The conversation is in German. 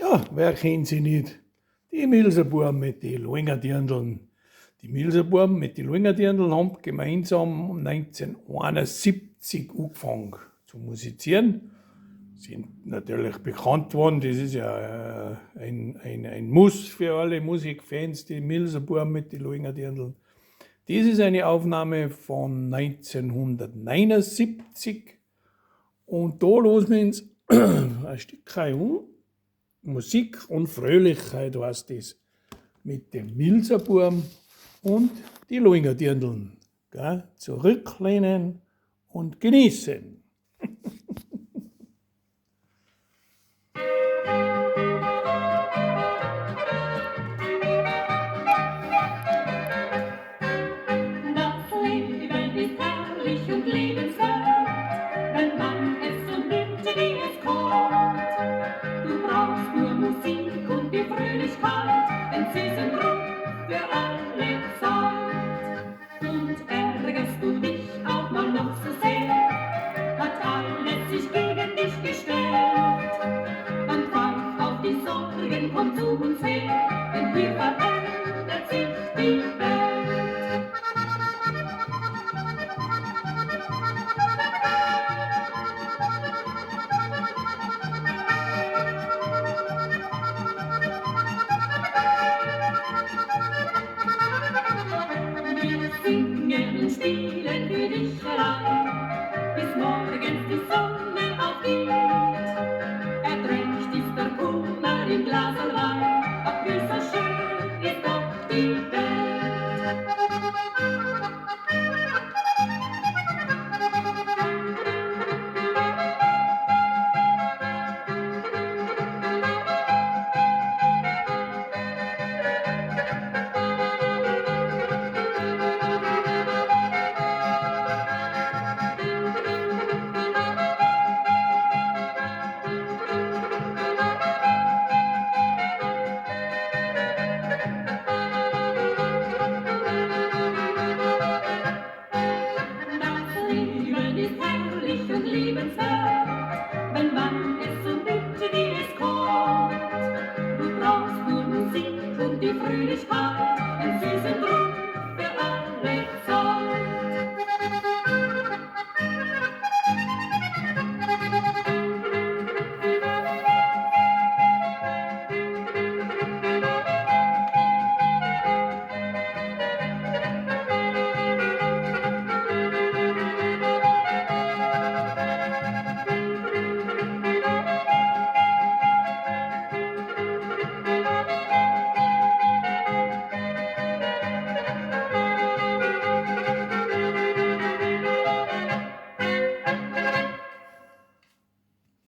Ja, wer kennt sie nicht? Die Milserbuben mit den Luengerdirndln. Die Milserbuben mit den Luengerdirndln haben gemeinsam 1971 angefangen zu musizieren. Sind natürlich bekannt worden, das ist ja ein Muss für alle Musikfans, die Milserbuben mit den Luengerdirndln. Das ist eine Aufnahme von 1979 und da losen wir uns ein Stück an. Musik und Fröhlichkeit heißt das. Mit dem Milserbuben und die Luengerdirndln. Zurücklehnen und genießen. Das Leben ist herrlich und lebenswert, wenn man es so nimmt, wie es kommt. Du brauchst nur Musik und die Fröhlichkeit, den süßen Druck für alle Zeit. Und ärgerst du dich auch mal noch so sehr, hat alles sich gegen dich gestellt. Dann pfeif auf die Sorgen, komm zu uns her, denn hier verändert sich die Welt. Wir singen und spielen für dich allein, bis morgens die Sonne aufgeht. Ertränkt ist der Kummer im Glasl Wein, ach wie so schön ist doch die Welt. Das Leben ist herrlich und liebenswert, wenn man es so nimmt, wie es kommt. Du brauchst nur Musik und die Fröhlichkeit, den süßen